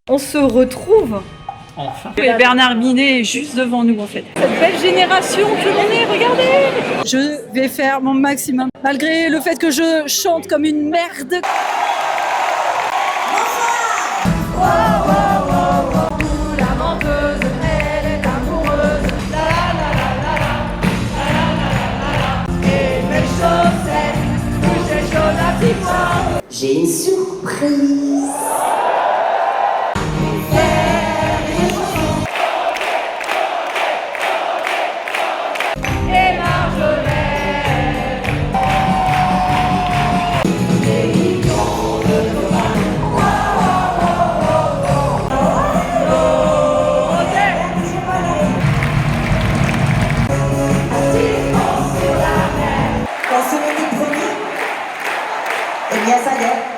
On se retrouve. Enfin. Et Bernard Minet est juste devant nous en fait. Cette belle génération que l'on est, regardez. Je vais faire mon maximum, malgré le fait que je chante comme une merde. J'ai une surprise.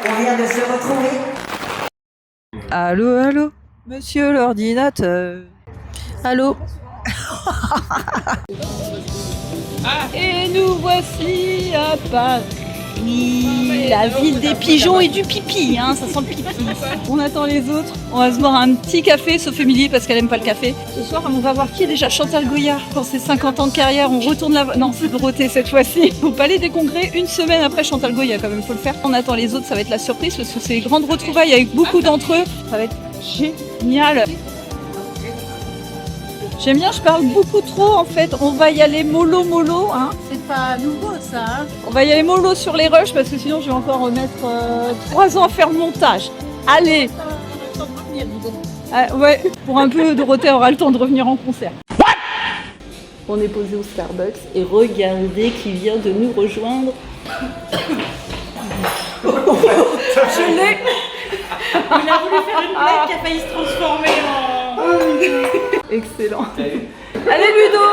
On vient de se retrouver. Allô, allô, monsieur l'ordinateur. Allô. Et nous voici à Paris, la ville des pigeons et du pipi, hein, ça sent le pipi. On attend les autres, on va se boire un petit café, sauf Émilie parce qu'elle aime pas le café. Ce soir, on va voir qui est déjà Chantal Goya. Pour ses 50 ans de carrière, on retourne non, c'est Dorothée cette fois-ci, au Palais des Congrès, une semaine après Chantal Goya quand même, faut le faire. On attend les autres, ça va être la surprise parce que c'est les grandes retrouvailles avec beaucoup d'entre eux. Ça va être génial. J'aime bien, je parle beaucoup trop en fait. On va y aller mollo, hein. C'est pas nouveau ça, hein. On va y aller mollo sur les rushs parce que sinon je vais encore remettre 3 ans à faire le montage. Allez. Ouais, pour un peu, Dorothée aura le temps de revenir en concert. On est posé au Starbucks et regardez qui vient de nous rejoindre. Je l'ai. Il a voulu faire une blague qui a failli se transformer en... Excellent. Allez Ludo.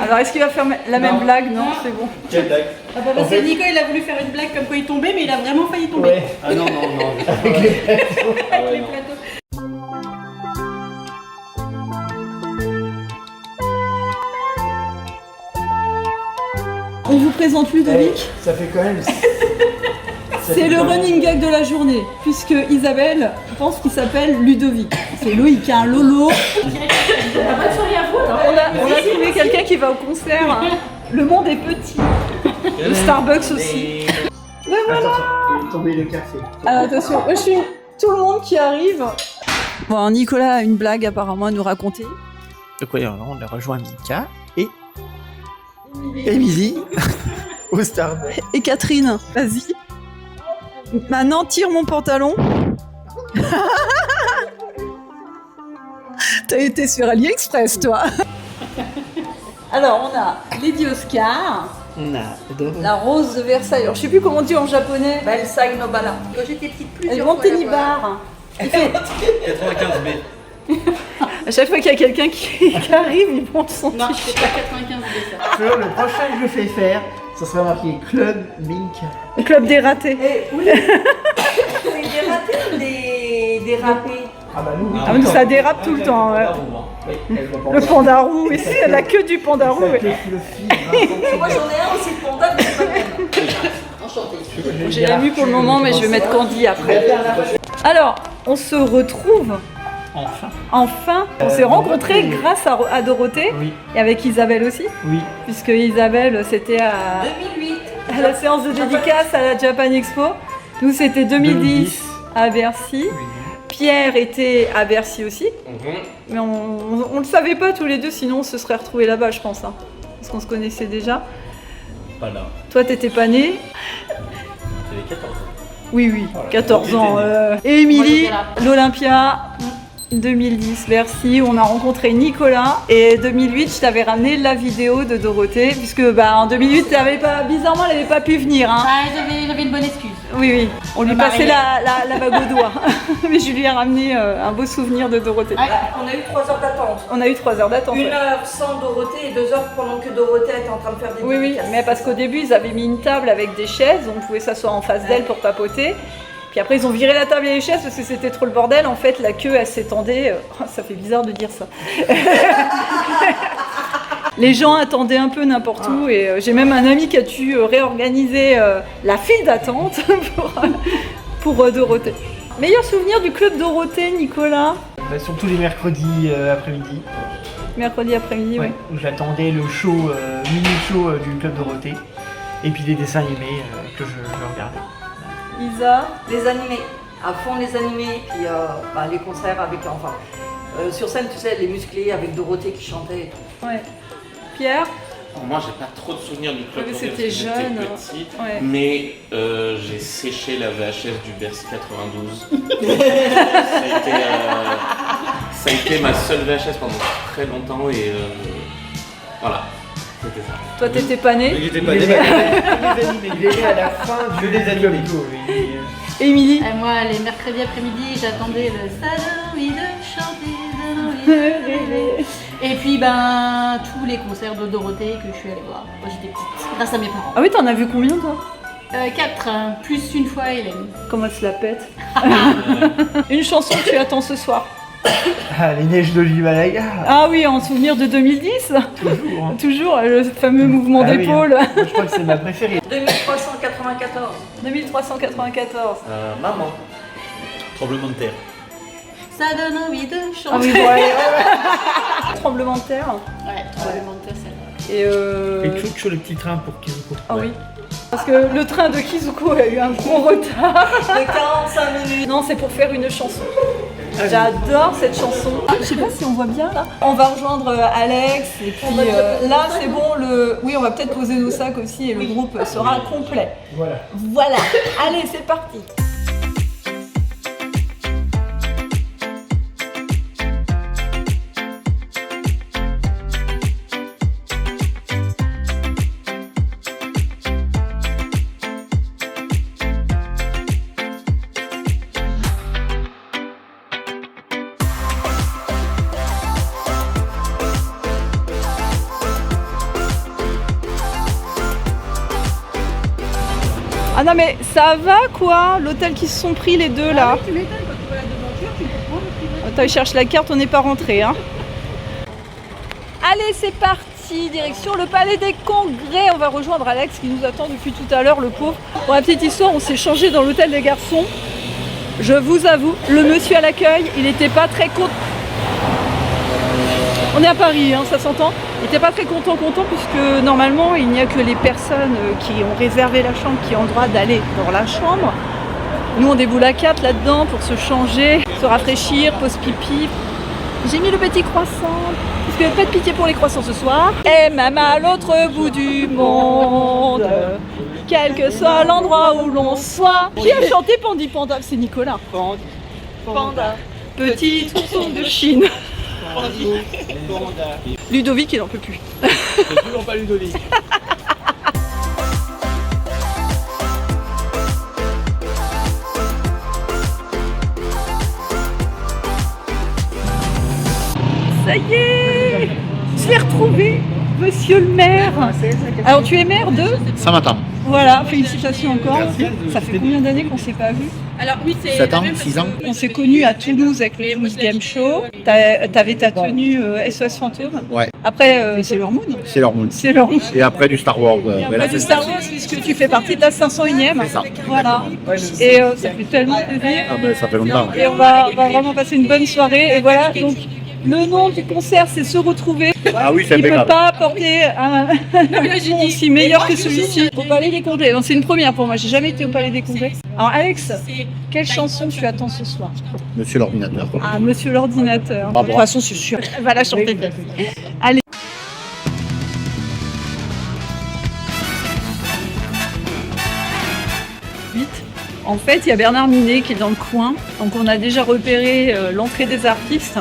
Alors est-ce qu'il va faire la même blague? Non, c'est bon. Quelle blague? Ah bah parce que Nico il a voulu faire une blague comme quoi il tombait mais il a vraiment failli tomber. Ouais. Ah non. Avec les plateaux. Avec les plateaux. On vous présente Ludovic. Ça fait quand même... C'est le running gag de la journée, puisque Isabelle pense qu'il s'appelle Ludovic. C'est Loïc, un Lolo. Bonne soirée à vous alors. On a trouvé quelqu'un qui va au concert. Le monde est petit. Le Starbucks aussi. Mais voilà. Il est tombé le café. Alors attention, je suis tout le monde qui arrive. Bon, Nicolas a une blague apparemment à nous raconter. Donc oui, on a rejoint Mika et Émilie au Starbucks. Et Catherine, vas-y. Maintenant, tire mon pantalon. T'as été sur AliExpress, toi. Alors, on a Lady Oscar, la rose de Versailles. Alors, je sais plus comment on dit en japonais. Versailles Nobala. Quand j'étais petite Elle plusieurs monte fois. tennis bar. 95B. À chaque fois qu'il y a quelqu'un qui arrive, il monte son Non, t-shirt. c'est pas 95 ça. Sur le prochain que je fais faire, ça sera marqué Club Minka. Le club des ratés. Oui. C'est des ratés ou des râpés? Ah bah nous, Ah, mais ça dérape tout le temps. Ouais. Le panda roux, et c'est la queue du panda roux. Ouais. Moi j'en ai un aussi de panda, mais c'est pas le même. Enchantée. J'ai la mue pour le moment, mais je vais mettre Candy après. Alors, on se retrouve. Enfin, on s'est rencontrés grâce à Dorothée Oui. et avec Isabelle aussi, Oui. puisque Isabelle c'était à 2008. la séance de dédicace à la Japan Expo. Nous c'était 2010 à Bercy. Pierre était à Bercy aussi, mais on le savait pas tous les deux, sinon on se serait retrouvés là-bas, je pense, hein, parce qu'on se connaissait déjà. Pas là. Toi t'étais pas né. J'avais 14 ans. Oui, Voilà. 14 ans. J'étais Et Émilie, là. l'Olympia, 2010, Bercy, on a rencontré Nicolas. Et 2008, je t'avais ramené la vidéo de Dorothée, puisque en 2008, bizarrement, elle n'avait pas pu venir. Hein. Ah, j'avais une bonne excuse. Oui, on lui Ça passait m'arrivait. la bague au doigt. Mais je lui ai ramené un beau souvenir de Dorothée. Ouais. On a eu 3 heures d'attente. On a eu 3 heures d'attente. 1 ouais. heure sans Dorothée et 2 heures pendant que Dorothée était en train de faire des Oui, dédicaces. mais parce qu'au début, ils avaient mis une table avec des chaises, on pouvait s'asseoir en face d'elle pour papoter. Puis après, ils ont viré la table et les chaises parce que c'était trop le bordel. En fait, la queue, elle s'étendait. Ça fait bizarre de dire ça. Les gens attendaient un peu n'importe où et j'ai même un ami qui a dû réorganiser la file d'attente pour Dorothée. Meilleur souvenir du club Dorothée, Nicolas? Bah, surtout les mercredis après-midi. Mercredi après-midi, Ouais, où j'attendais le show, mini-show du Club Dorothée. Et puis les dessins animés que je regardais. Isa? Les animés, à fond les animés, puis les concerts avec, sur scène, tu sais, les musclés avec Dorothée qui chantait et tout. Ouais. Pierre? Alors moi, j'ai pas trop de souvenirs du club Ouais, mais Dorothée c'était parce que j'étais jeune, petit, ouais. mais j'ai séché la VHS du Bercy 92. Ça a été ma seule VHS pendant très longtemps et voilà, c'était ça. Toi, t'étais pas né? J'étais Il pas est né. né à la fin du des Amigo. Émilie? Moi, les mercredis après-midi, j'attendais le ça donne envie de chanter, ça donne envie de rêver. Et puis, tous les concerts de Dorothée que je suis allée voir quand j'étais petite, grâce à mes parents. Ah oui, t'en as vu combien, toi? 4, plus une fois Hélène. Comment elle se la pète? Une chanson que tu attends ce soir? Ah, les neiges de l'Himalaya. Ah oui, en souvenir de 2010? Toujours. Hein. Toujours, le fameux mouvement Ah oui, d'épaule. Moi, je crois que c'est ma préférée. 2394. 2394. Maman. Tremblement de terre. Ça donne envie de chanter. Ah oui, bon, allez, Tremblement de terre. Ouais, tremblement de terre, celle-là. Et Et Chouchou, le petit train pour Kizuko. Ah oui. Parce que le train de Kizuko a eu un gros retard. De 45 minutes. Non, c'est pour faire une chanson. J'adore cette chanson. Je sais pas si on voit bien là. On va rejoindre Alex et puis là c'est bon. Oui, on va peut-être poser nos sacs aussi et le groupe sera complet. Voilà. Voilà. Allez, c'est parti. Ah non mais ça va quoi? L'hôtel qui se sont pris les deux là. Tu m'étonnes, quand tu vois la devanture, tu comprends le prix. Attends, il cherche la carte, on n'est pas rentré. Hein. Allez, c'est parti, direction le Palais des Congrès. On va rejoindre Alex qui nous attend depuis tout à l'heure, le pauvre. Pour la petite histoire, on s'est changé dans l'hôtel des garçons. Je vous avoue, le monsieur à l'accueil, il n'était pas très content. On est à Paris, hein, ça s'entend. Il n'était pas très content puisque normalement, il n'y a que les personnes qui ont réservé la chambre qui ont le droit d'aller dans la chambre. Nous, on déboule à 4 là-dedans pour se changer, se rafraîchir, pause pipi. J'ai mis le petit croissant, parce que pas de pitié pour les croissants ce soir. Et même à l'autre bout du monde, quel que soit l'endroit où l'on soit. Qui a chanté Pandi Panda? C'est Nicolas. Panda, petit ourson de Chine. Ludovic, il n'en peut plus. C'est toujours pas Ludovic. Ça y est, je l'ai retrouvé, monsieur le maire. Alors tu es maire de? Ça m'attend. Voilà, félicitations encore. Ça fait combien d'années qu'on ne s'est pas vu? Alors oui, c'est 7 ans, 6 ans. On s'est connus à Toulouse avec le Toulouse Game Show. T'avais ta tenue SOS Fantôme. Ouais. Après, c'est leur moon. C'est leur moon. C'est leur moon. Et après du Star Wars. Et après du Star Wars, puisque tu fais partie de la 501e. C'est ça. Voilà. Et ça fait tellement plaisir. Ah ben, ça fait longtemps. Et on va vraiment passer une bonne soirée. Et voilà, donc le nom du concert, c'est Se Retrouver. Ah oui, c'est Il ne peut impeccable. pas apporter un nom aussi meilleur que celui-ci au Palais des Congrès. Donc, c'est une première pour moi, j'ai jamais été au Palais des Congrès. Alors Alex, quelle chanson tu attends ce soir? Monsieur l'ordinateur. Ah, Monsieur l'ordinateur. Bravo. De toute façon, c'est sûr. Elle va la chanter. Allez. Vite. En fait, il y a Bernard Minet qui est dans le coin. Donc, on a déjà repéré l'entrée des artistes.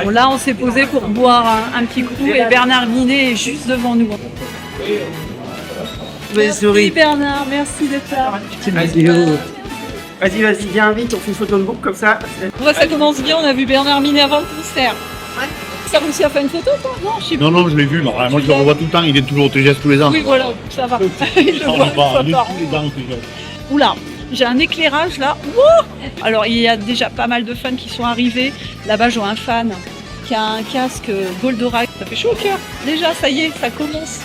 Bon, là, on s'est posé pour boire un petit coup et Bernard Minet est juste devant nous. Merci Bernard, merci d'être là. Vas-y, viens vite, on fait une photo de groupe comme ça. Ouais, ça commence bien, on a vu Bernard Minet avant le concert. Ça a réussi à faire une photo toi? Non, je sais pas. Non, je l'ai vu. Moi, je le revois tout le temps. Il est toujours au TGS tous les ans. Oui, voilà, ça va. Il le voit une fois Il est par tous an. les ans au TGS. Oula, j'ai un éclairage là. Wouh, alors il y a déjà pas mal de fans qui sont arrivés. Là-bas, je vois un fan qui a un casque Goldorak. Ça fait chaud au cœur. Déjà, ça y est, ça commence.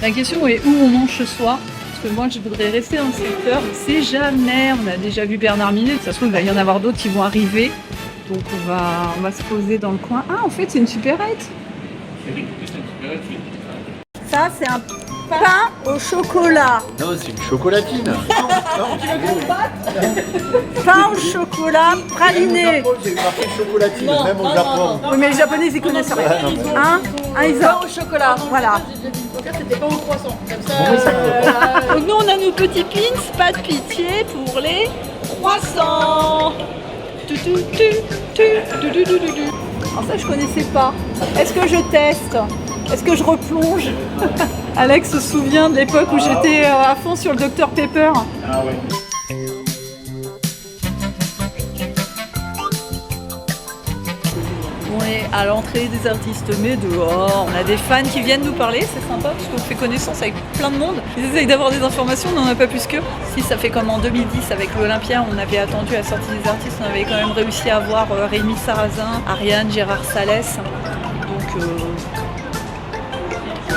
La question est où on mange ce soir. Parce que moi je voudrais rester dans le secteur. On sait jamais, on a déjà vu Bernard Minet, ça se trouve il va y en avoir d'autres qui vont arriver. Donc on va se poser dans le coin. Ah, en fait c'est une supérette. Ça c'est un pain au chocolat. Non, c'est une chocolatine. Pain au chocolat praliné. C'est marqué chocolatine, même au Japon. Oui, mais les Japonais ils connaissent rien. Hein? Pain au chocolat, voilà. C'était pas au croissant. Comme ça. Donc nous on a nos petits pins, pas de pitié pour les croissants. Alors ça je connaissais pas. Est-ce que je teste? Est-ce que je replonge? Alex se souvient de l'époque où j'étais à fond sur le Dr Pepper. Ah ouais. On est à l'entrée des artistes, mais dehors, on a des fans qui viennent nous parler, c'est sympa parce qu'on fait connaissance avec plein de monde. Ils essayent d'avoir des informations, on n'en a pas plus qu'eux. Si ça fait comme en 2010 avec l'Olympia, on avait attendu la sortie des artistes, on avait quand même réussi à avoir Rémi Sarrazin, Ariane, Gérard Salès. Donc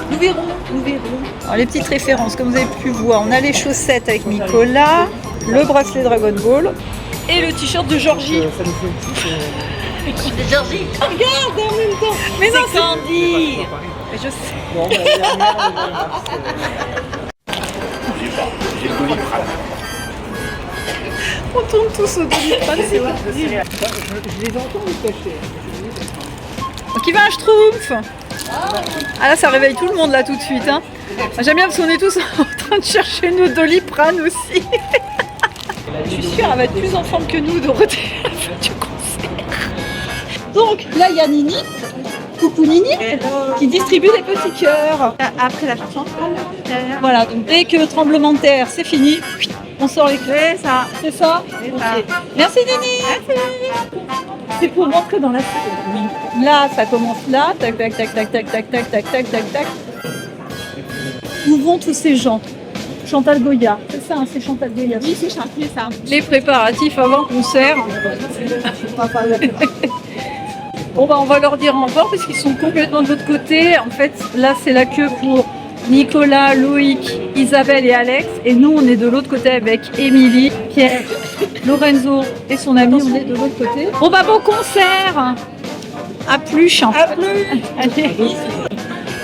nous verrons, nous verrons. Alors les petites références, comme vous avez pu voir, on a les chaussettes avec Nicolas, le bracelet Dragon Ball et le t-shirt de Georgie. Ça nous fait une petite... De Georgie. Regarde en même temps. Mais non, c'est Candy. Mais je sais. Bon, bah, dernière, J'ai le Doliprane. On tourne tous au Doliprane, c'est vrai. je les entends me cacher. Qui veut un schtroumpf? Ah là, ça réveille tout le monde là tout de suite. Hein. J'aime bien parce qu'on est tous en train de chercher nos Doliprane aussi. Je suis sûre, elle va être plus en forme que nous, Dorothée, à la fin du concert. Donc là, il y a Nini, coucou Nini, qui distribue des petits cœurs. Après la chanson. Voilà, donc dès que tremblement de terre, c'est fini, on sort les clés. C'est ça. Ok. Merci Nini. C'est pour rentrer dans la salle. Là, ça commence là, tac, tac, tac, tac, tac, tac, tac, tac, tac, tac, tac. Où vont tous ces gens? Chantal Goya, c'est ça, hein, c'est Chantal Goya. Oui, c'est ça. Les préparatifs avant concert. Bon bah on va leur dire au revoir parce qu'ils sont complètement de l'autre côté. En fait, là c'est la queue pour Nicolas, Loïc, Isabelle et Alex. Et nous on est de l'autre côté avec Émilie, Pierre, Lorenzo et son ami, on est de l'autre côté. Bon bah bon concert. À plus. À plus.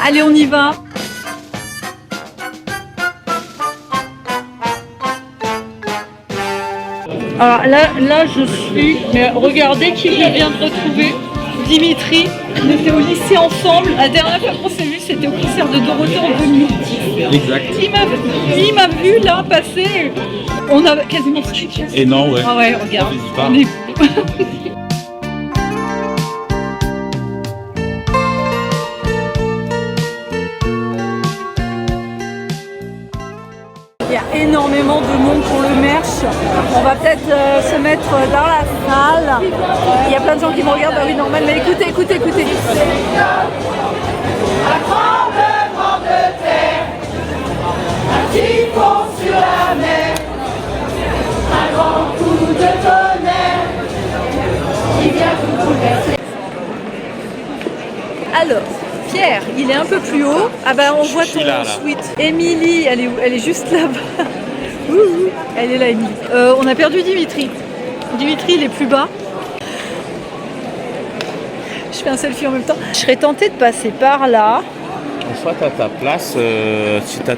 Allez, on y va. Alors là je suis, mais regardez qui je viens de retrouver, Dimitri. On était au lycée ensemble, la dernière fois qu'on s'est vu c'était au concert de Dorothée en 2010. Exact. Il m'a vu là passer, on a quasiment touché. Et non, ouais. Ah ouais, regarde, N'hésite pas. on est... Il y a énormément de monde pour le merch. On va peut-être se mettre dans la salle. Il y a plein de gens qui me regardent, bah oui, normal, mais écoutez. Un tremblement de terre, un typhon sur la mer, un grand coup de tonnerre qui vient tout bouleverser. Alors, Pierre, il est un peu plus haut. Ah bah on voit ton suite. Émilie, elle est juste là-bas. Ouh, elle est là, Émilie. On a perdu Dimitri. Dimitri, il est plus bas. Je fais un selfie en même temps. Je serais tentée de passer par là. Soit à ta place, si tu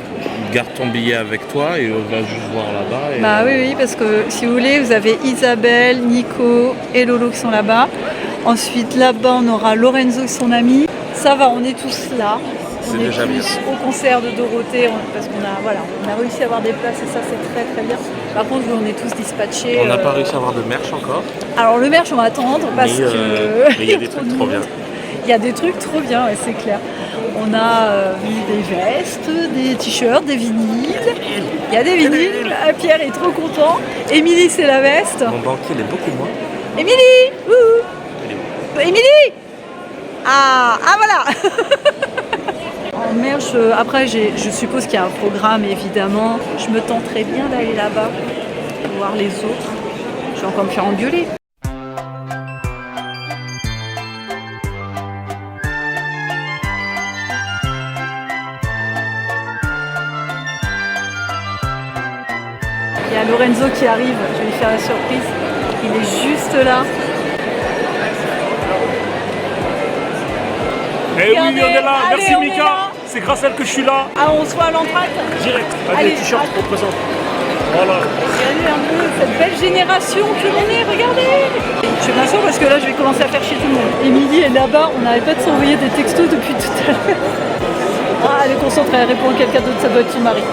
gardes ton billet avec toi et on va juste voir là-bas. Et Bah oui, parce que si vous voulez, vous avez Isabelle, Nico et Lolo qui sont là-bas. Ensuite, là-bas, on aura Lorenzo et son ami. Ça va, on est tous là. C'est On est déjà tous bien. au concert de Dorothée parce qu'on a réussi à avoir des places et ça, c'est très très bien. Par contre, on est tous dispatchés. On n'a pas réussi à avoir de merch encore. Alors, le merch, on va attendre parce Mais que. il y a des trucs trop bien. Il y a des trucs trop bien, ouais, c'est clair. On a des vestes, des t-shirts, des vinyles. Il y a des vinyles. Ah, Pierre est trop content. Émilie, c'est la veste. Mon banquier, il est beaucoup moins. Émilie, Émilie. Ah voilà. En merch, après, je suppose qu'il y a un programme, évidemment. Je me tenterais bien d'aller là-bas, pour voir les autres. Je vais encore me faire engueuler. Lorenzo qui arrive, je vais lui faire la surprise. Il est juste là. Eh oui, on Regardez, est là. allez, Merci on est Mika. là. C'est grâce à elle que je suis là. Ah, on se voit à l'entracte. Direct. Allez, Allez, t-shirt représente. Voilà. Regardez un peu cette belle génération que l'on est, regardez. Je m'assois parce que là je vais commencer à faire chier tout le monde. Émilie est là-bas, on n'arrête pas de s'envoyer des textos depuis tout à l'heure. Ah, elle est concentrée, elle répond à quelqu'un d'autre, ça doit être son mari.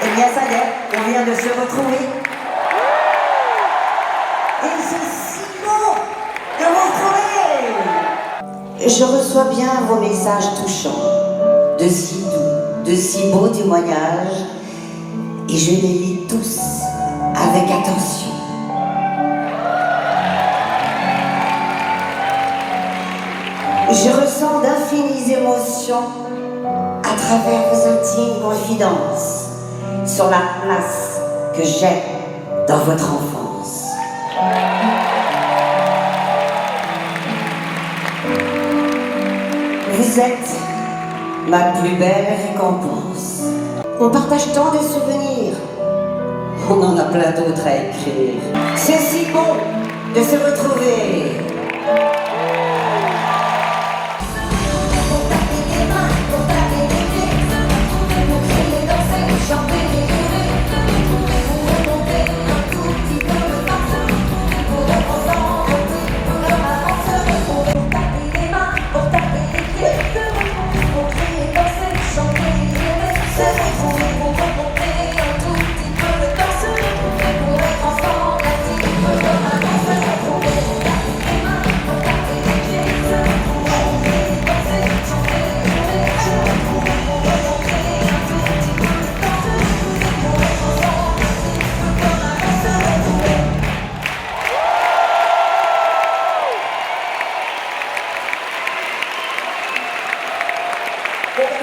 Eh bien, ça y est, on vient de se retrouver. Et c'est si beau de vous retrouver. Je reçois bien vos messages touchants, de si doux, de si beaux témoignages, et je les lis tous avec attention. Je ressens d'infinies émotions à travers vos intimes confidences sur la place que j'ai dans votre enfance. Vous êtes ma plus belle récompense. On partage tant de souvenirs. On en a plein d'autres à écrire. C'est si bon de se retrouver.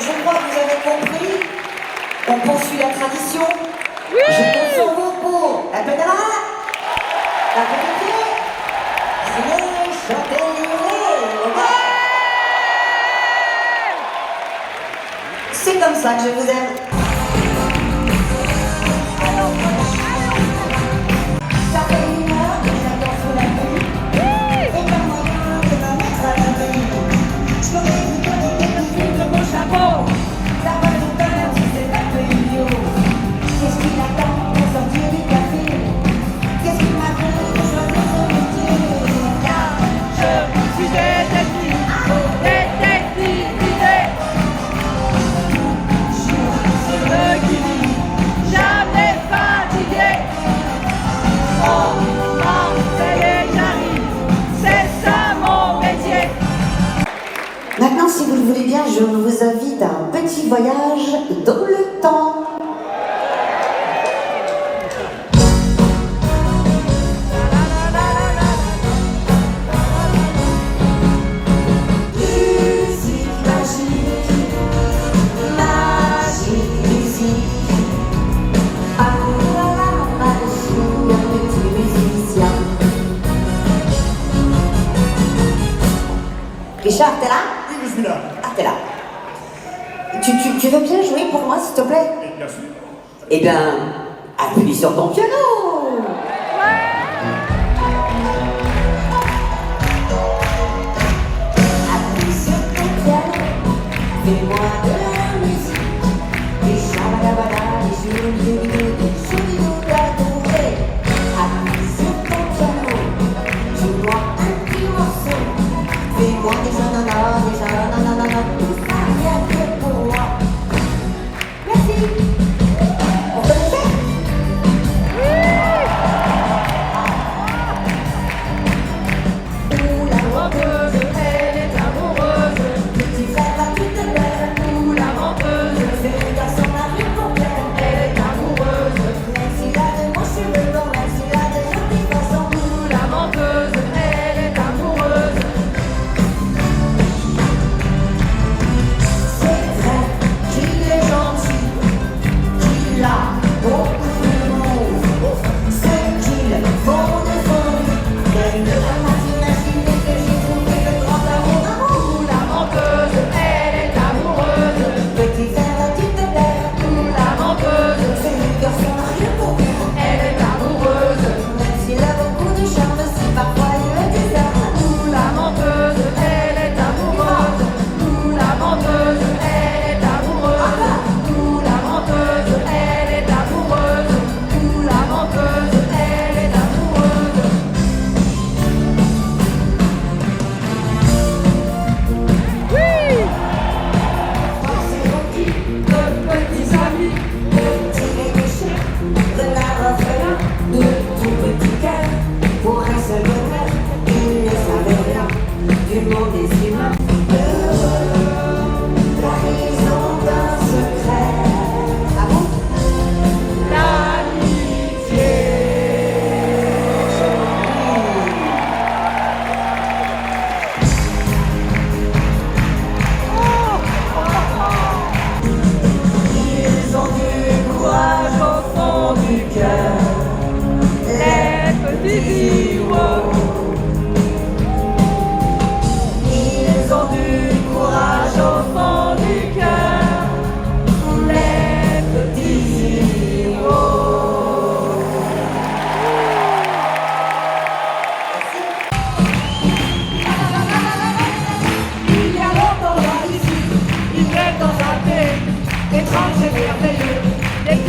Je crois que vous avez compris. On poursuit la tradition. Oui. Je compte sur vous pour la peine à la petite pied. Criez, chantez, hurlez. C'est comme ça que je vous aime. Ça fait une heure que j'attends sur la nuit. Et pas moyen de me mettre à l'abri. Je pourrais vous donner quelques fils de mon chapeau. Ça va nous faire si c'est un peu idiot. Qu'est-ce qu'il attend pour sortir du café? Qu'est-ce qu'il m'a fait de choisir son métier? Car je suis détective d'idées. Je suis le qui jamais fatigué. Oh, ça y est, j'arrive. C'est ça mon métier. Maintenant, si vous le voulez bien, je vous invite à un petit voyage dans le temps. Musique magique, magique musique. Ah la la, magie, un petit musicien. Richard, t'es là? Oui, je suis là. Ah, t'es là. Tu veux bien jouer pour moi, s'il te plaît? Bien sûr. Eh bien, appuie sur ton piano. Appuie sur ton piano. Fais-moi de la musique. Des chabadabada, des jolis des jolis d'adorer. Appuie sur ton piano. Joue-moi un petit morceau. Fais-moi des nanana, tout ça rien que pour moi. Merci. On peut le faire? Où la venteuse, elle est amoureuse. Petit frère va tout de belle. Où la venteuse, c'est le garçon n'a rien pour elle. Elle est amoureuse.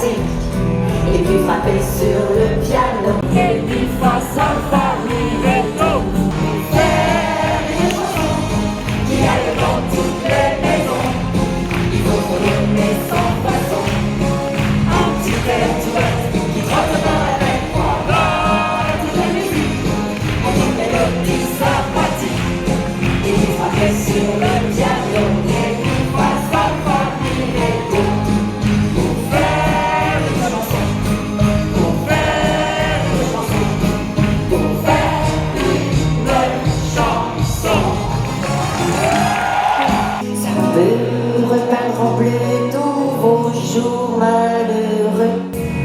sympathique. Et puis frapper sur le piano. Et puis fa, sol, fa, mi, ré, do. Faire des chansons qui aillent dans toutes les maisons. Il faut qu'on le met sans façon. Un petit air chouette qui trotte dans la tête. Dans toutes les musiques, on dit mélodie sympathique. Et puis frapper sur le piano. Et puis fa, sol, fa, mi, ré, do. Pour faire une chanson. Pour faire une chanson. Pour faire une chanson. Ça peut repeindre en bleu tous vos jours malheureux.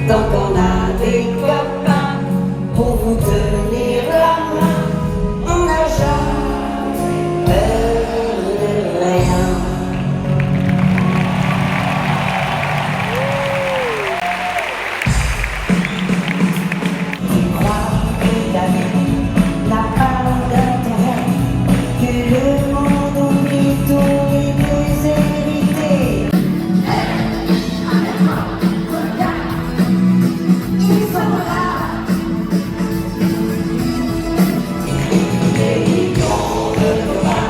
Tant qu'on a des copains pour vous tenir la main, on n'a jamais peur de rien. Tu crois que la vie n'a pas d'intérêt, que le monde oublie tous les déshérités. Il sera là. Des millions de copains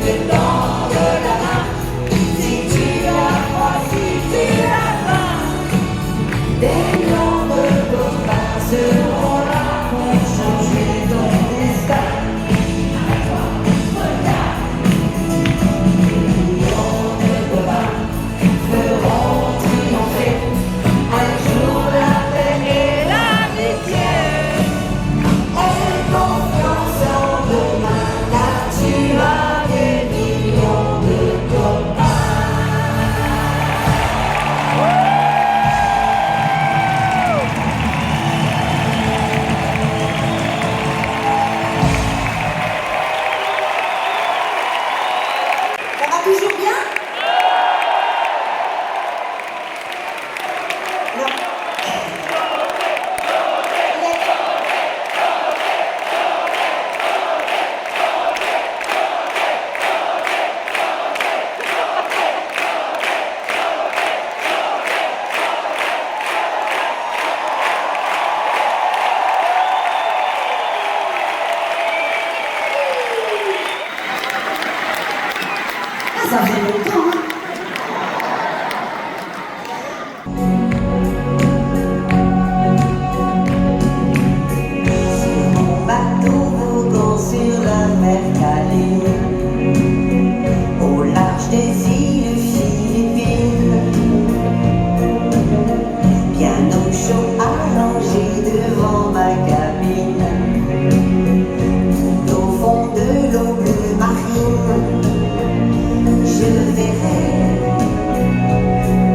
dedans de la main. Si tu as froid, si tu as faim, des millions de copains seront là pour changer ton destin. Regarde, des millions de copains feront triompher un jour la paix et l'amitié. Aie confiance en demain, car tu as des millions de copains. Ça va toujours bien? Non. Ah, ça fait longtemps, hein? Sur mon bateau voguant sur la mer Cali, au large des îles Philippines, piano chaud allongé devant ma cabine, tout au fond de l'eau bleue marine. Je verrai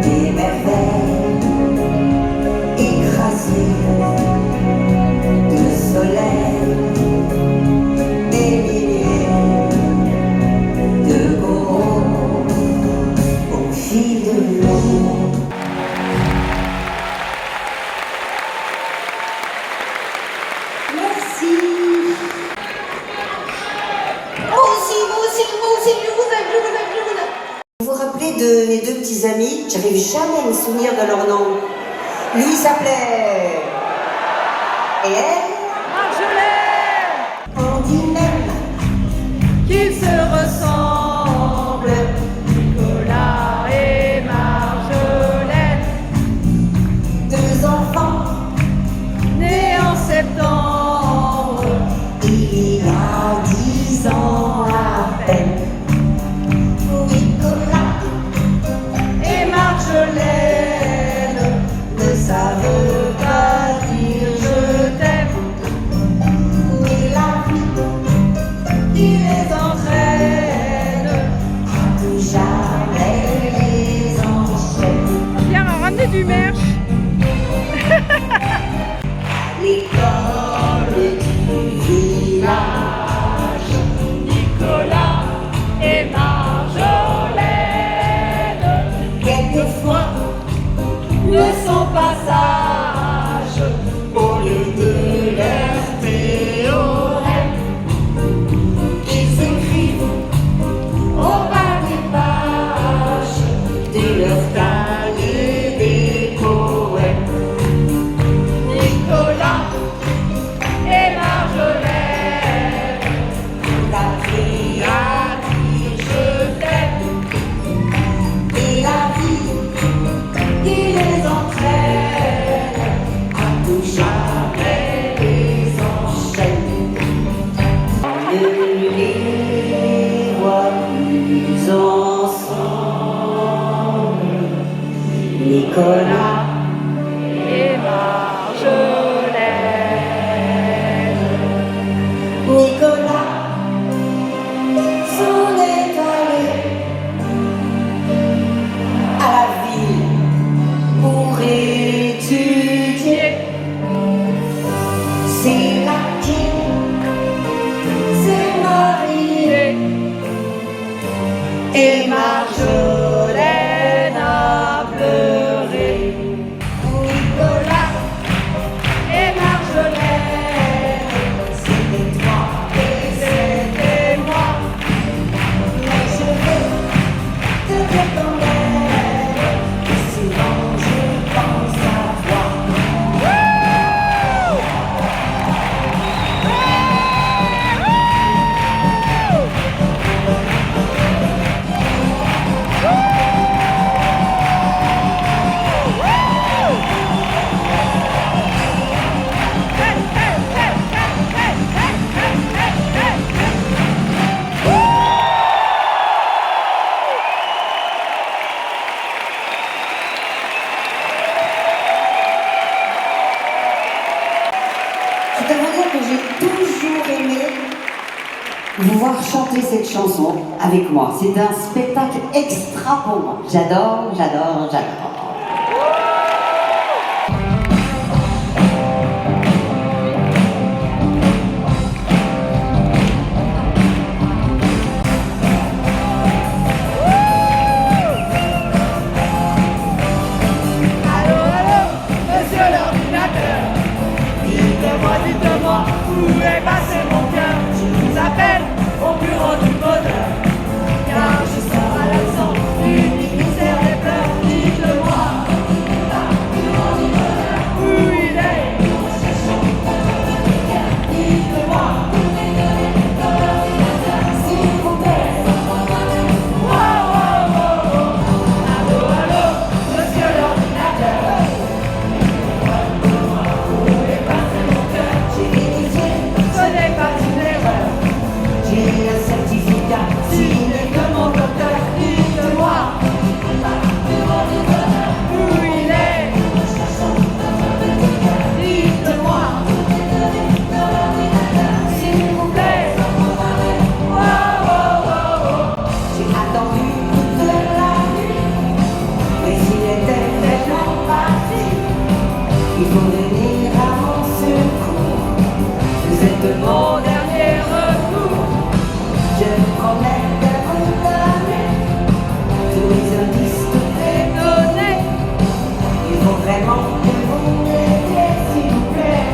des merveilles écrasées de soleil, des milliers de coraux au fil de l'eau. Merci. Moi aussi, je vous aime. Vous vous rappelez de mes deux petits amis? J'arrive jamais à me souvenir de leur nom. Lui s'appelait... Et elle? Marjolaine. On dit même qu'ils se ressemblent, Nicolas et Marjolaine. Deux enfants nés en septembre, il y a 10 ans à peine. Nicolas et Marjolaine ne savent pas dire je t'aime, mais la vie qui les entraîne à tout jamais les enchaîne. Viens, on va ramener du merch. L'école du village, Nicolas et Marjolaine, quelquefois, ne sont pas sages au lieu de leur théorème. Ils écrivent au bas des pages de leur cahier d'école. Nicolas et Marjolaine. Nicolas s'en est allé à la ville pour étudier. C'est là qu'il s'est marié et Marjolaine a pleuré. Nicolas et Marjolaine, c'était toi et c'était moi. Mais je vais te dire quand même, souvent je pense à toi. Je dois dire que j'ai toujours aimé vous voir chanter cette chanson avec moi. C'est un spectacle extra pour moi. J'adore, j'adore, j'adore. Allô, allô, monsieur l'ordinateur. Dites-moi, où est passé mon cœur? Je vous appelle au bureau du bonheur, car je sors à l'accent du ministère des pleurs. Dites-moi, où il est? Dites-moi, s'il vous plaît. Oh, oh, oh, oh. Allô, allô, monsieur l'ordinateur. Ce n'est pas une erreur. J'ai un certificat Signé de mon docteur. Dites-moi où il est. Dites-moi, s'il vous plaît. Oh, oh, oh, oh. J'ai attendu toute la nuit, mais il était tellement parti. Il faut venir à mon secours. Vous êtes Mon dernier recours. je vous promets de vous donner tous les indices, toutes les données. Il faut vraiment que vous m'aidiez, s'il vous plaît.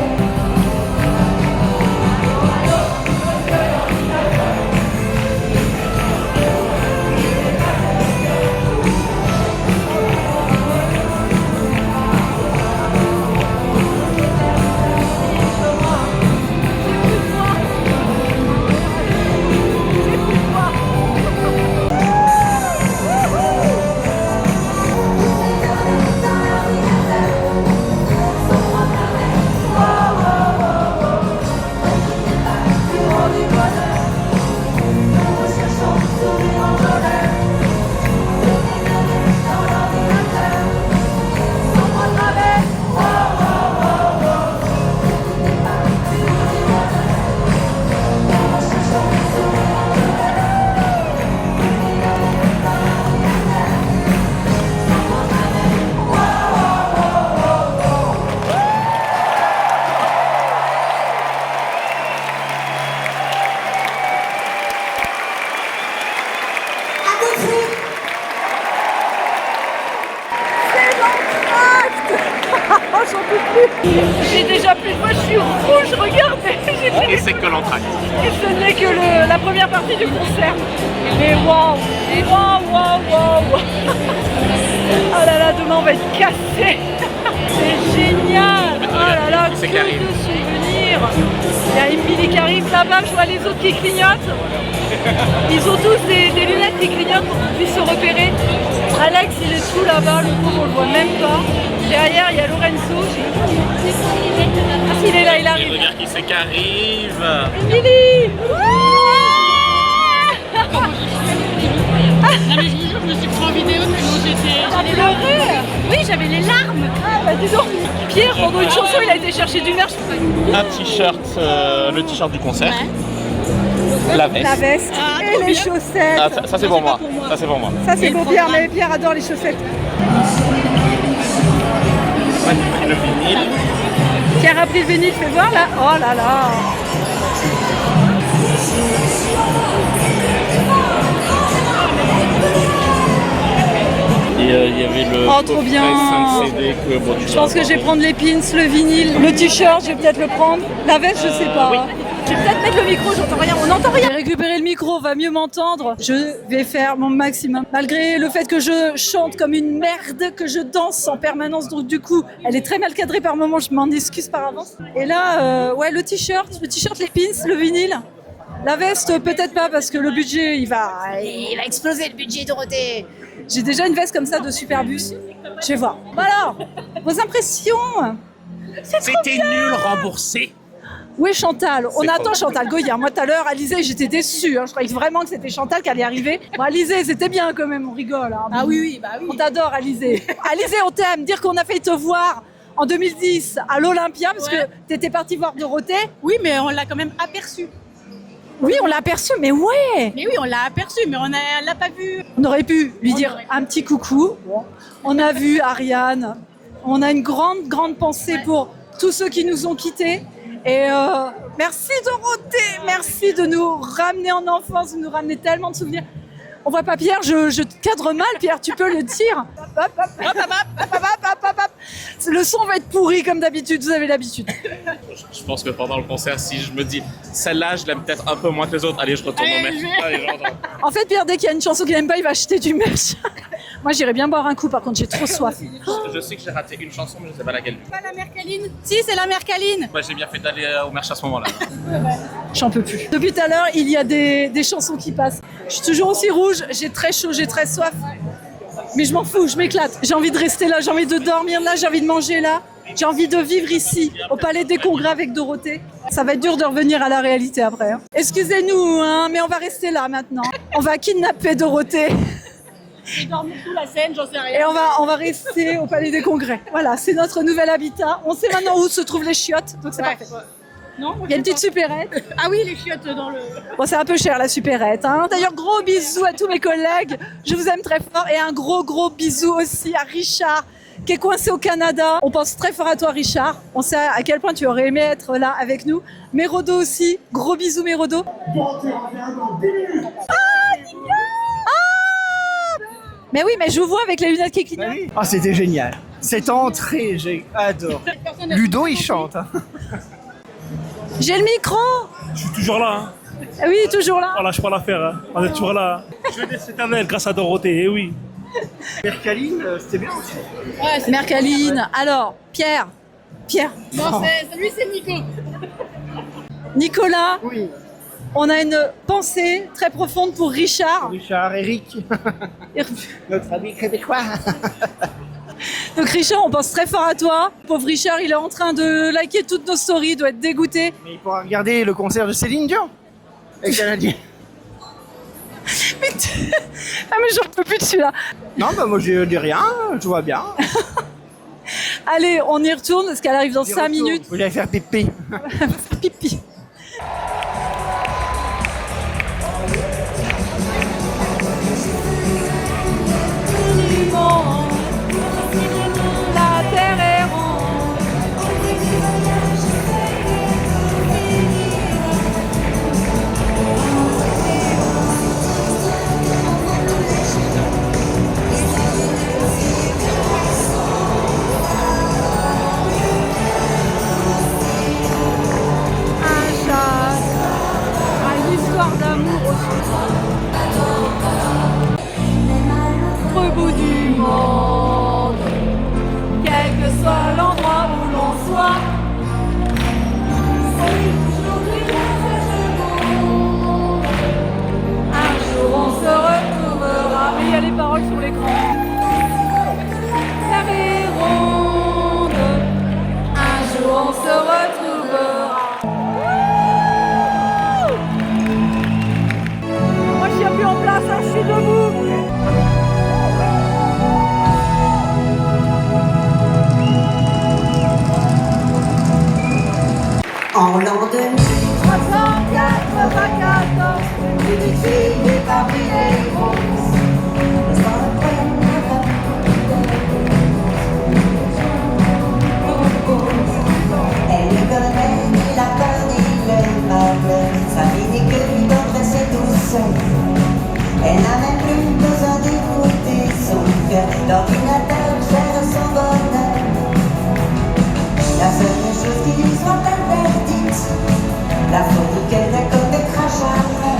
J'ai déjà plus de voix, je suis rouge, regardez. Et c'est que l'entracte. Et ce n'est que la première partie du concert. Mais waouh, waouh, waouh, waouh. Oh là là, demain on va être cassé. C'est génial. Oh là là, que de souvenirs. Il y a Emily qui arrive là-bas, je vois les autres qui clignotent. Ils ont tous des lunettes qui clignotent pour qu'on puisse se repérer. Alex, il est tout là-bas, le pauvre, on le voit même pas. Derrière, il y a Lorenzo. Ah, il est là, il arrive. Regarde qui c'est qui arrive. Emily. Non mais je vous jure, je me suis pris en vidéo tellement j'étais... T'as pleuré? Oui, j'avais les larmes. Ah bah dis donc, Pierre, pendant une chanson, il a été chercher du merch. Un t-shirt, le t-shirt du concert. La veste. La veste et les chaussettes. Ah, ça c'est pour moi. Ça c'est pour moi. Ça c'est pour Pierre, mais Pierre adore les chaussettes. Moi j'ai pris le vinyle. Pierre a pris le vinyle, fais voir là. Oh là là. Et il y avait le trop bien. 5 CD que bon, Je pense que je vais prendre les pins, le vinyle, le t-shirt, je vais peut-être le prendre. La veste, je sais pas. oui. Je vais peut-être mettre le micro, j'entends rien, on n'entend rien. J'ai récupéré le micro, on va mieux m'entendre. Je vais faire mon maximum. Malgré le fait que je chante comme une merde, que je danse en permanence, donc du coup, elle est très mal cadrée par moments, je m'en excuse par avance. Et là, ouais, le t-shirt, les pins, le vinyle. La veste, peut-être pas, parce que le budget, il va exploser le budget, Dorothée. J'ai déjà une veste comme ça de Superbus. Je vais voir. Bon alors, vos impressions? C'était nul, remboursé. Où est Chantal? On C'est attend faux. Chantal Goya. Moi, tout à l'heure, Alizée, j'étais déçue. Je croyais vraiment que c'était Chantal qui allait arriver. Bon, Alizée, c'était bien quand même, on rigole. Hein. Ah oui, bah oui. On t'adore, Alizée. Alizée, on t'aime. Dire qu'on a fait te voir en 2010 à l'Olympia, parce que t'étais partie voir Dorothée. Oui, mais on l'a quand même aperçu. Oui, on l'a aperçu, mais ouais. Mais oui, on l'a aperçu, mais on l'a pas vu. On aurait pu lui dire aurait pu. un petit coucou. On a vu Ariane. On a une grande, grande pensée pour tous ceux qui nous ont quittés. Et merci Dorothée, merci de nous ramener en enfance, de nous ramener tellement de souvenirs. On voit pas Pierre, je te cadre mal Pierre, tu peux le dire. Hop, hop, hop, hop, hop, hop, hop, hop. Le son va être pourri comme d'habitude, vous avez l'habitude. Je pense que pendant le concert, si je me dis celle-là, je l'aime peut-être un peu moins que les autres, allez, je retourne au merch. Allez, je retourne. En fait Pierre, dès qu'il y a une chanson qu'il aime pas, il va acheter du merch. Moi j'irais bien boire un coup, par contre j'ai trop soif. Je sais que j'ai raté une chanson, mais je sais pas laquelle. Pas la Mercaline. Si, c'est la Mercaline. Moi, j'ai bien fait d'aller au merch à ce moment-là. J'en peux plus. Depuis tout à l'heure, il y a des chansons qui passent. Je suis toujours aussi rouge, j'ai très chaud, j'ai très soif. Mais je m'en fous, je m'éclate. J'ai envie de rester là, j'ai envie de dormir là, j'ai envie de manger là. J'ai envie de vivre ici, au Palais des Congrès avec Dorothée. Ça va être dur de revenir à la réalité après. Hein. Excusez-nous, hein, mais on va rester là maintenant. On va kidnapper Dorothée. J'ai dormi sous la scène, j'en sais rien. Et on va rester au Palais des Congrès. Voilà, c'est notre nouvel habitat. On sait maintenant où se trouvent les chiottes, donc c'est parfait. Non, Il y a une petite supérette. Ah oui, les chiottes dans le... Bon, c'est un peu cher la supérette. Hein. D'ailleurs, gros bisous à tous mes collègues. Je vous aime très fort. Et un gros bisou aussi à Richard, qui est coincé au Canada. On pense très fort à toi, Richard. On sait à quel point tu aurais aimé être là avec nous. Mérodo aussi. Gros bisous, Mérodo. Mais oui, mais je vous vois avec les lunettes qui clignotent. Ah, c'était génial. Cette entrée, j'ai adoré. Ludo, il chante. Hein. J'ai le micro. Je suis toujours là. Hein. Oui, toujours là. On lâche pas l'affaire. Hein. On est toujours là. Jeunesse éternelle grâce à Dorothée, eh oui. Mercaline, c'était bien aussi. Ouais, c'est Mercaline. Alors, Pierre. Non, lui, c'est Nico. Nicolas. Oui. On a une pensée très profonde pour Richard. Richard, Eric, notre ami québécois. Donc Richard, on pense très fort à toi. Pauvre Richard, il est en train de liker toutes nos stories, il doit être dégoûté. Mais il pourra regarder le concert de Céline Dion. Avec Canadien. Ah mais j'en peux plus de celui-là. Non, bah moi je dis rien, tout va bien. Allez, on y retourne parce qu'elle arrive dans 5 minutes. Vous allez faire pipi. Pipi. La terre est ronde. En l'an 2394, une fille parmi les roses. Elle ne connaît ni la peur ni le mal. Sa vie n'est que lui d'entrer douce. Elle n'a même plus besoin d'écouter son cœur. L'ordinateur gère son bonheur. La seule chose qui lui soit interdite, la folie qu'elle ne commettra jamais.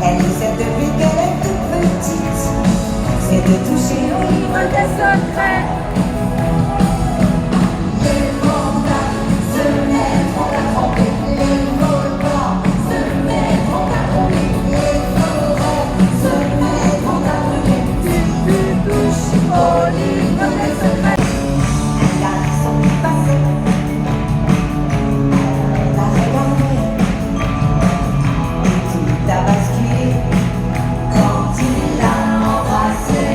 Elle le sait depuis qu'elle est toute petite, c'est de toucher au livre des secrets. Les mandats se mettront à tromper, les volcans se mettront à tromper, les forêts se mettront à brûler. Tu touches au livre des secrets. Un garçon passé, elle a regardé, et tout a basculé quand il l'a embrassé.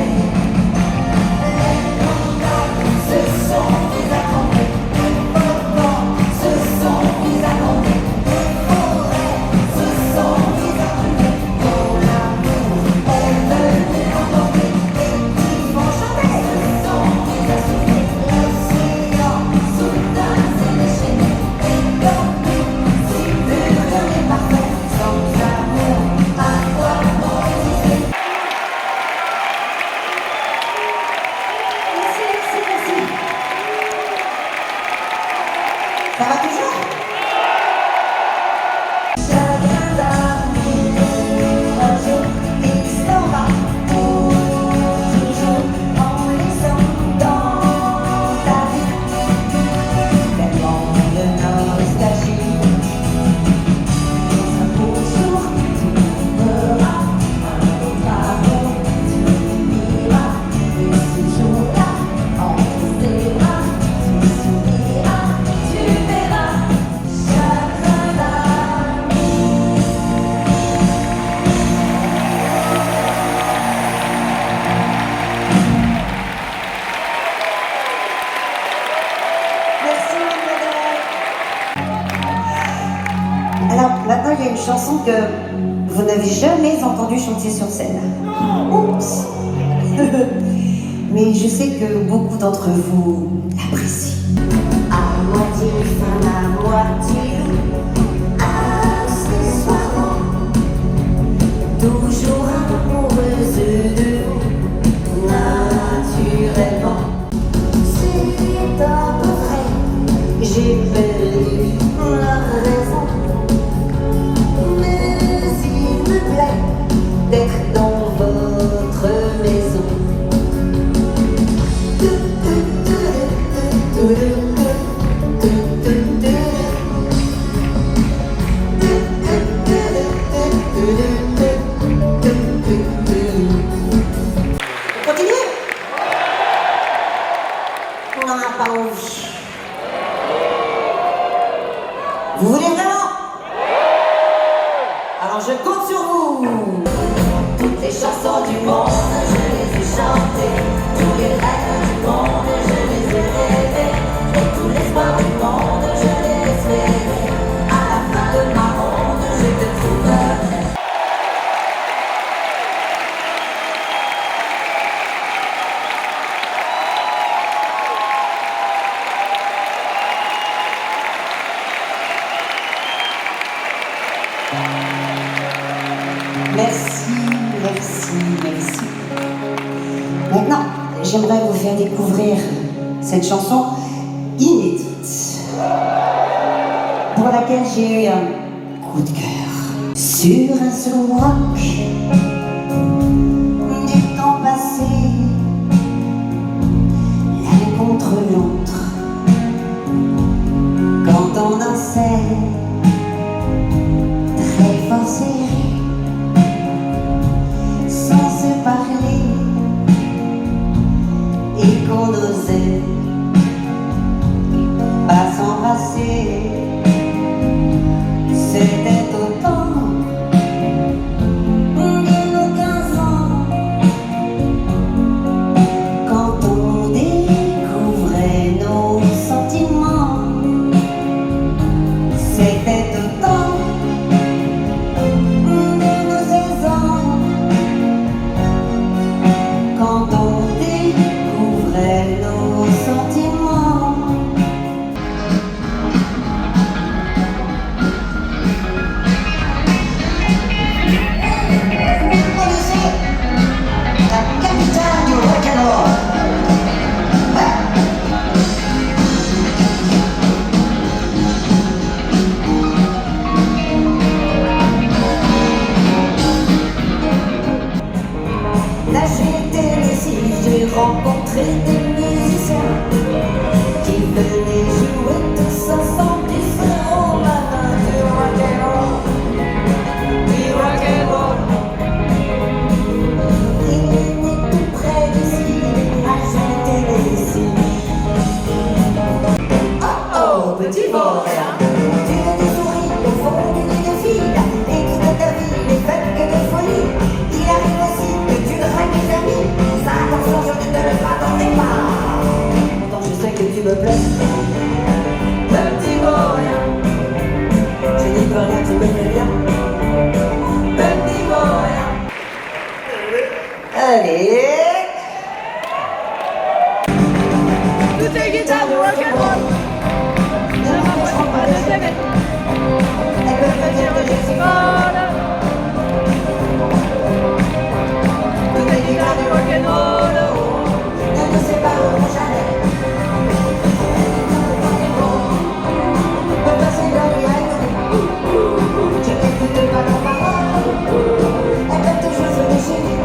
Les montagnes se sont mises à trembler, les volcans se sont mis à trembler, les forêts se sont mises à brûler. Pour l'amour, elle venait emporter, les petits vents chanter se sont mis à souffler. L'océan soudain s'est déchaîné, et comme nous, si pur et parfait, sans amour, à quoi bon exister? Merci, merci, merci. Ça va toujours? Chacun d'amis, un jour, il s'en va. Toujours en laissant dans ta vie tellement de nostalgie. Un beau jour, tu verras un autre amour, tu l'oublieras. Et ce jour-là, entre tes bras, tu souriras, tu verras. Chacun d'amis. Merci, mademoiselle. Alors, maintenant, il y a une chanson que vous n'avez jamais entendue chanter sur scène. Oups. Mais je sais que beaucoup d'entre vous l'apprécient. À moitié femme, à moitié accessoirement, toujours amoureuse de vous, naturellement. C'est à peu vrai, j'ai perdu la raison. Mais il me plaît d'être dans votre maison. Continue. On n'en a pas envie. Vous voulez vraiment? Alors je compte sur vous. Toutes les chansons du monde, je les ai chantées. Tous les rêves du monde, je les ai rêvés. Et tout l'espoir du monde, je l'ai espéré. À la fin de ma ronde, je te trouverai. Merci, merci, merci. Maintenant, j'aimerais vous faire découvrir cette chanson inédite pour laquelle j'ai eu un coup de cœur. Sur un slow rock du temps passé, l'un contre l'autre, quand on dansait très fort serré, sans se parler, et qu'on n'osait pas s'embrasser. C'était au temps de nos 15 ans, quand on découvrait nos sentiments. Elle veut me dire que je suis folle. Toutes les guitares du rock'n'roll ne nous sépareront jamais. On peut passer la nuit à écouter. Je n'écoute pas leurs paroles. Elles peuvent toujours se déchirer.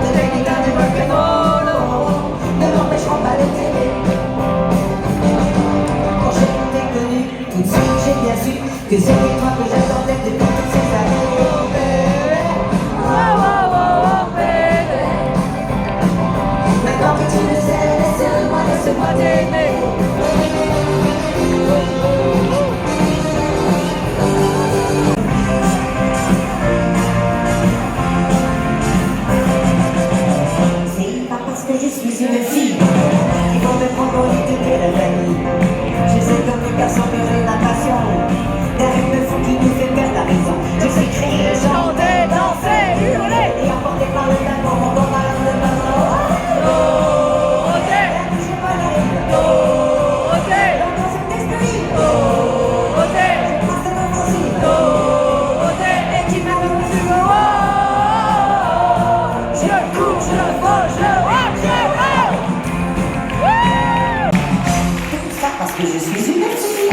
Toutes les guitares du rock'n'roll ne m'empêcheront pas de t'aimer. Quand je t'ai connu, tout de suite j'ai bien su que c'était toi que j'attendais depuis toutes ces années. Oh baby, oh oh oh baby. Maintenant que tu le sais, laisse-moi t'aimer. C'est pas parce que je suis une fille qu'ils vont me prendre au lit de la famille. Je sais comme les garçons que j'ai la passion d'un rythme fou qui nous fait perdre la raison. Je sais crier, chanter, danser, hurler et emporter par le talent mon bon malin de maman. Dorothée, ne bougez pas la rime. Dorothée, dans cet esprit. Dorothée, je passe mon fossile. Dorothée, et qui m'a vu sur le haut. Je cours, je vole, je rock, je roll. Tout ça parce que je suis une fille.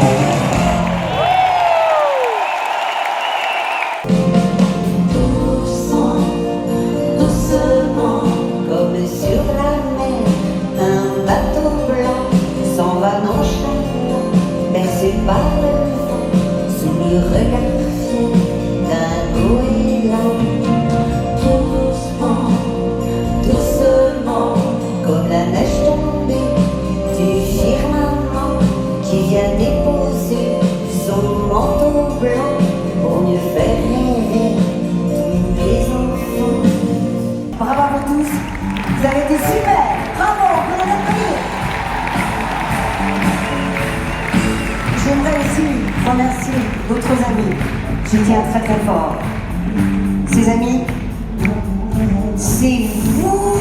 Doucement, comme sur la mer, un bateau blanc s'en va nonchalant, bercé par le vent, sous le regard fier d'un goéland. Doucement, doucement, comme la neige tombée du firmament qui vient déposer son manteau blanc pour mieux faire rêver tous les enfants. Bravo à vous tous, vous avez été super, bravo, vous les applaudir. J'aimerais aussi remercier d'autres amis, je tiens très très fort. Ces amis, c'est vous.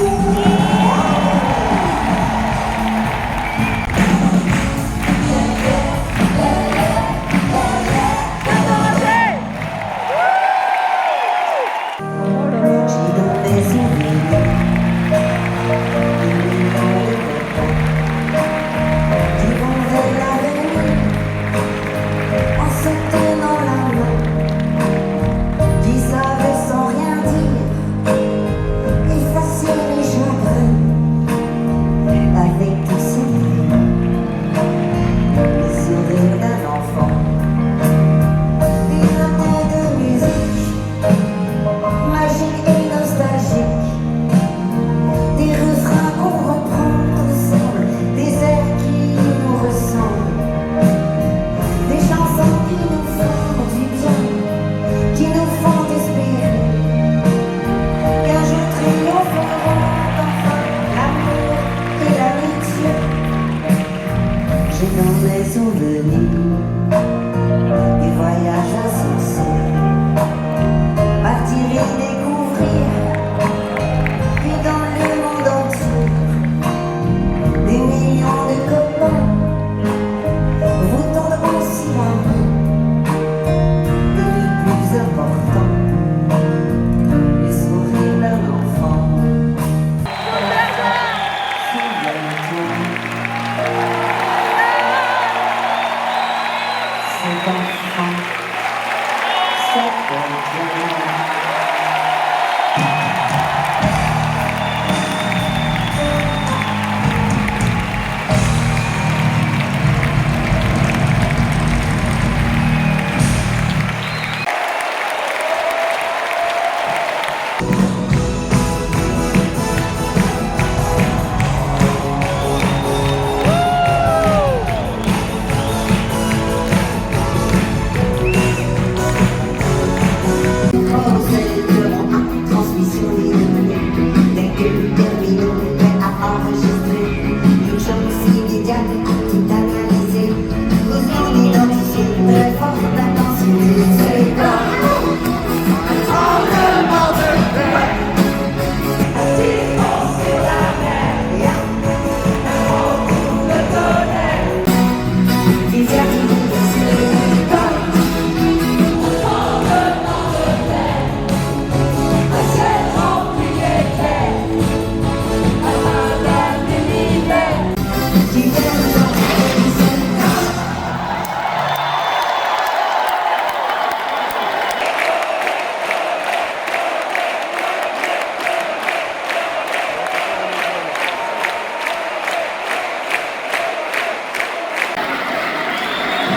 qui viennent danser cette danse.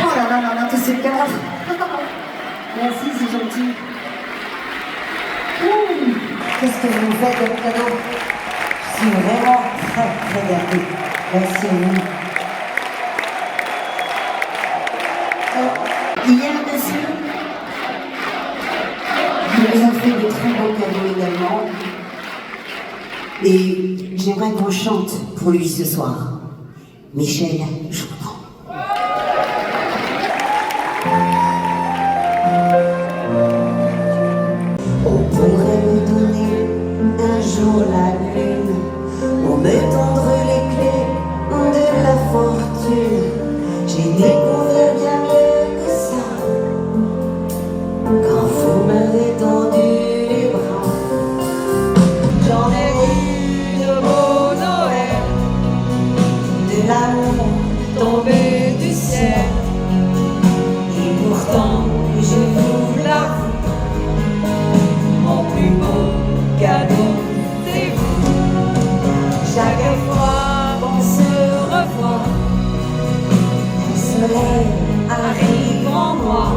Oh là là, tous ces cadres. Merci, c'est gentil. Qu'est-ce que vous me faites comme cadeau? Je suis vraiment très gâtée. Merci à vous. Il y a un monsieur qui nous a fait de très beaux cadeaux également. Et j'aimerais qu'on chante pour lui ce soir. Michel Jourdan. On pourrait me donner un jour la lune, pour me tendre les clés de la fortune. J'ai découvert bien mieux que ça, quand vous m'avez tendu les bras. J'en ai vu de beaux Noël, de l'amour tombé du ciel, et pourtant je vous l'avoue, mon plus beau cadeau, c'est vous. Chaque fois qu'on se revoit, le soleil arrive en moi,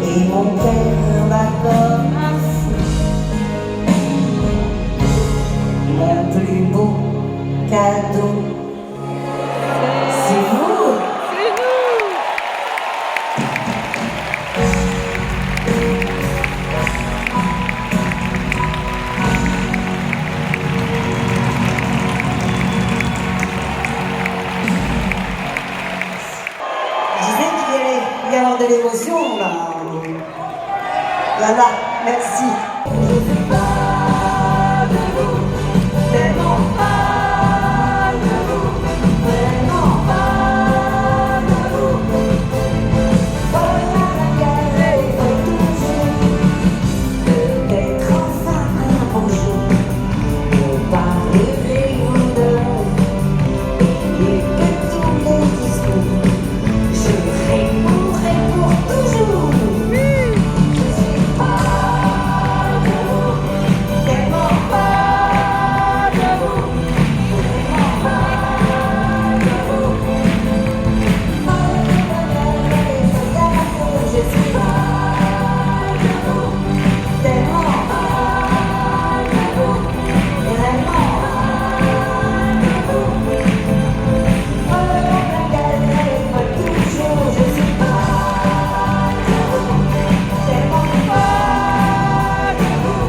et mon cœur bat comme un fou. Mon plus beau cadeau, c'est vous. Je disais qu'il allait y avoir de l'émotion là. Voilà, merci. Je sais pas de vous, tellement pas de vous, vraiment pas de vous. Voilà la galère, toujours peut-être enfin un bon jour. Ne parlerez-vous de et que tous les discours, je répondrai pour toujours. Je suis pas de vous, tellement pas de vous, vraiment pas de vous. Je suis pas de vous, tellement pas de vous, vraiment pas de vous. La galère toujours, je suis pas de vous, tellement pas de vous,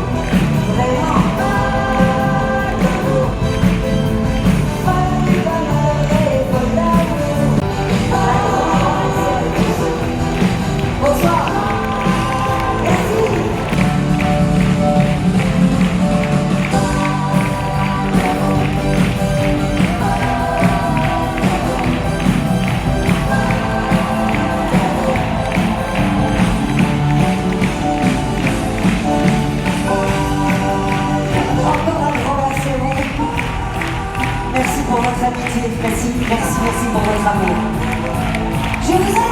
vraiment pas de vous. Pas du bonheur et pas d'amour. Bonsoir. Merci. Encore un grand merci à vous. Merci pour votre amitié. Merci pour votre amour. Je vous aime.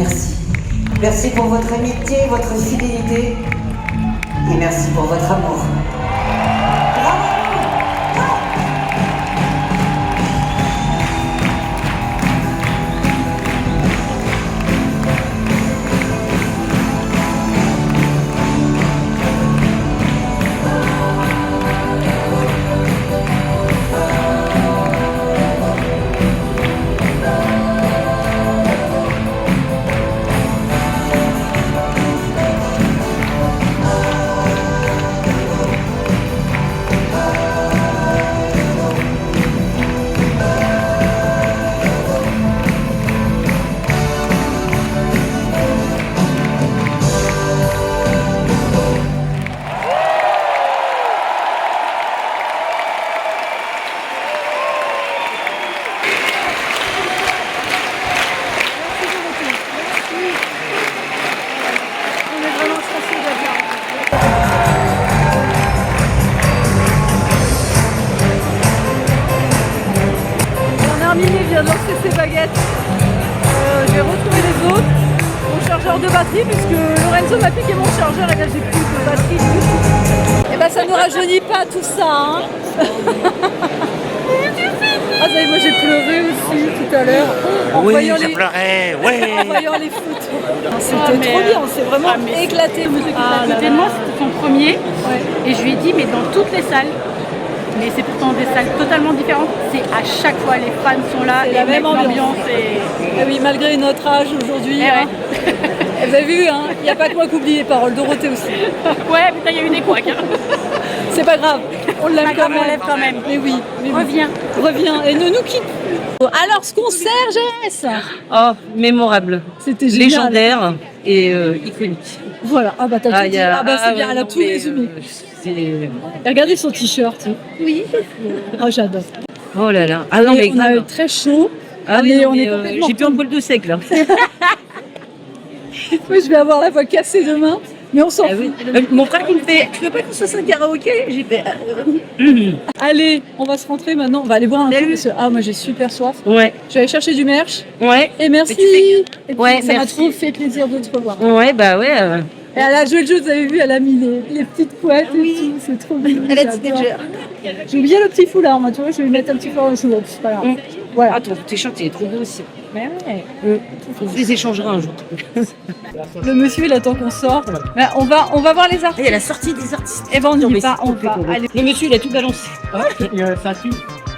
merci. Merci pour votre amitié, votre fidélité et merci pour votre amour. Vient de lancer ses baguettes. J'ai retrouvé les autres. Mon chargeur de batterie, puisque Lorenzo m'a piqué mon chargeur et là j'ai plus de batterie du tout. Et bah ça ne rajeunit pas tout ça. Hein. Ah ça y est, moi j'ai pleuré aussi tout à l'heure. En voyant les... pleurais, ouais. En voyant les foot. C'était trop bien, on s'est vraiment éclaté. À côté de moi, c'était son premier. Et je lui ai dit, mais dans toutes les salles. Mais c'est pourtant des salles totalement différentes. C'est à chaque fois, les fans sont là, c'est la même ambiance. Et... Ah oui, malgré notre âge aujourd'hui. Hein. Vous avez vu, hein, il n'y a pas que moi qui oublie les paroles. Dorothée aussi. Ouais, putain, il y a eu des couacs. Hein. C'est pas grave, on l'aime quand même. Mais oui, reviens. Reviens et ne nous quitte plus. Alors, ce concert, Jess. Oh, mémorable. C'était génial. Légendaire et iconique. Voilà, ah bah t'as tout dit. Ah bah c'est bien, elle a tout résumé. Regardez son t-shirt. Oui. Oh j'adore. Oh là là. Ah non mais on a eu très chaud. Ah oui, on est complètement. J'ai plus un poil de sec là. Oui, je vais avoir la voix cassée demain. Mais on s'en fout. Oui. Mon frère il me fait, tu veux pas qu'on se fasse un karaoké? J'ai fait. Allez, on va se rentrer maintenant. On va aller boire un coup parce que moi j'ai super soif. Ouais. Je vais aller chercher du merch. Ouais. Et merci. Et puis, ouais, ça m'a trop fait plaisir de te revoir. Ouais, bah ouais. Et elle a joué le jeu, vous avez vu, elle a mis les petites couettes et tout, c'est trop bien. Elle a dit déjà. J'ai oublié le petit foulard, moi, tu vois, je vais lui mettre un petit foulard aussi, c'est pas grave. Voilà. Ah, ton t-shirt il est trop beau aussi. Mais ouais. On les échangera un jour. Le monsieur, il attend qu'on sorte. Bah, on va voir les artistes. Il y a la sortie des artistes. Et ben on y va, on va. Allez. Le monsieur, il a tout balancé. Il y a ça tue.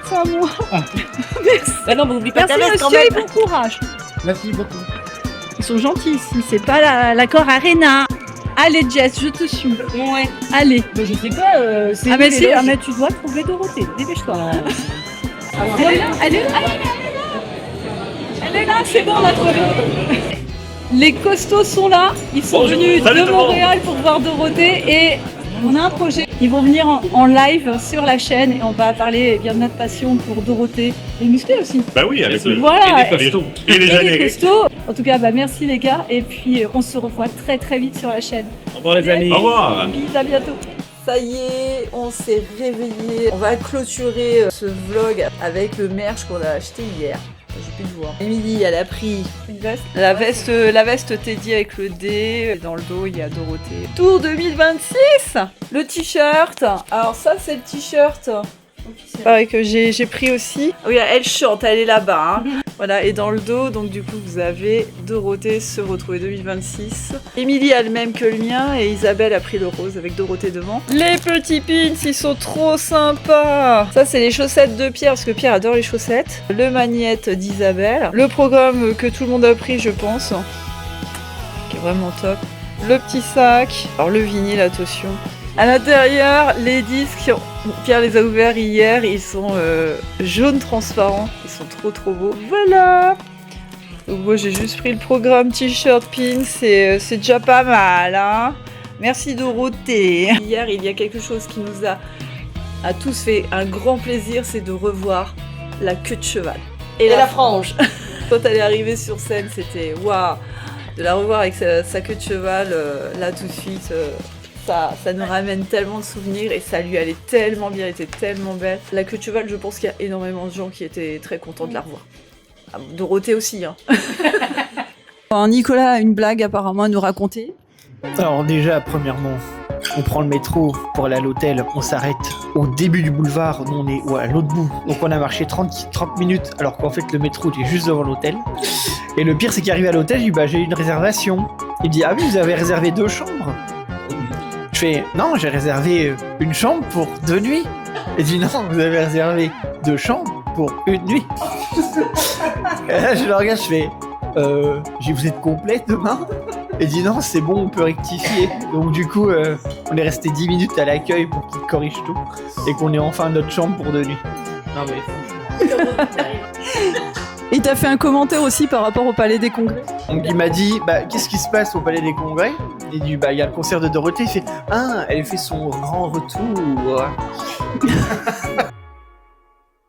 C'est à moi. Merci. Bah non, mais n'oublie pas ta merci veste quand monsieur même. et bon courage. Merci beaucoup. Ils sont gentils ici, c'est pas l'accord Arena. Allez Jess, je te suis. Ouais. Allez. Mais je sais pas, c'est. Ah mais si, mais tu dois trouver Dorothée, dépêche-toi. Elle est là, elle est là, elle est là, c'est bon, on a trouvé. Les costauds sont là, ils sont venus de Montréal pour voir Dorothée et on a un projet. Ils vont venir en live sur la chaîne et on va parler bien de notre passion pour Dorothée. Les musclés aussi. Bah oui, avec le. Voilà. Et les costauds. Et les Et les génériques. costauds. En tout cas, merci les gars et puis on se revoit très très vite sur la chaîne. Au revoir les amis. Au revoir. Bisous, à bientôt. Ça y est, on s'est réveillé. On va clôturer ce vlog avec le merch qu'on a acheté hier. J'ai pu le voir. Émilie, elle a pris une veste. La veste Teddy avec le D. Dans le dos, il y a Dorothée. Tour 2026. Le t-shirt. Alors ça, c'est le t-shirt. Pareil que j'ai pris aussi. Oui, elle chante, elle est là-bas. Hein. Voilà, et dans le dos, donc du coup, vous avez Dorothée se retrouver 2026. Émilie a le même que le mien et Isabelle a pris le rose avec Dorothée devant. Les petits pins, ils sont trop sympas. Ça, c'est les chaussettes de Pierre parce que Pierre adore les chaussettes. Le magnète d'Isabelle. Le programme que tout le monde a pris, je pense. Qui est vraiment top. Le petit sac. Alors le vinyle, attention. À l'intérieur, les disques, Pierre les a ouverts hier, ils sont jaunes transparents, ils sont trop beaux. Voilà. Donc moi j'ai juste pris le programme t-shirt pin, c'est déjà pas mal. Hein. Merci Dorothée. Hier il y a quelque chose qui nous a tous fait un grand plaisir, c'est de revoir la queue de cheval. Et la frange. Quand elle est arrivée sur scène, c'était waouh. De la revoir avec sa queue de cheval, là tout de suite... Ça nous ramène tellement de souvenirs et ça lui allait tellement bien, elle était tellement belle. La queue de cheval, je pense qu'il y a énormément de gens qui étaient très contents de la revoir. Ah, Dorothée aussi, hein. Alors, Nicolas a une blague apparemment à nous raconter. Alors déjà, premièrement, on prend le métro pour aller à l'hôtel, on s'arrête au début du boulevard, nous on est à l'autre bout. Donc on a marché 30 minutes alors qu'en fait le métro était juste devant l'hôtel. Et le pire c'est qu'arrivé à l'hôtel, je dis bah j'ai une réservation. Il me dit ah oui vous avez réservé 2 chambres. Je fais non j'ai réservé une chambre pour 2 nuits. Il dit non vous avez réservé 2 chambres pour 1 nuit. Et là je le regarde, je fais vous êtes complet demain? Il dit non c'est bon on peut rectifier. Donc du coup on est resté 10 minutes à l'accueil pour qu'il corrige tout et qu'on ait enfin notre chambre pour 2 nuits. Non mais Et t'as fait un commentaire aussi par rapport au Palais des Congrès. donc il m'a dit bah qu'est-ce qui se passe au Palais des Congrès? Il dit bah il y a le concert de Dorothée. Il fait ah elle fait son grand retour.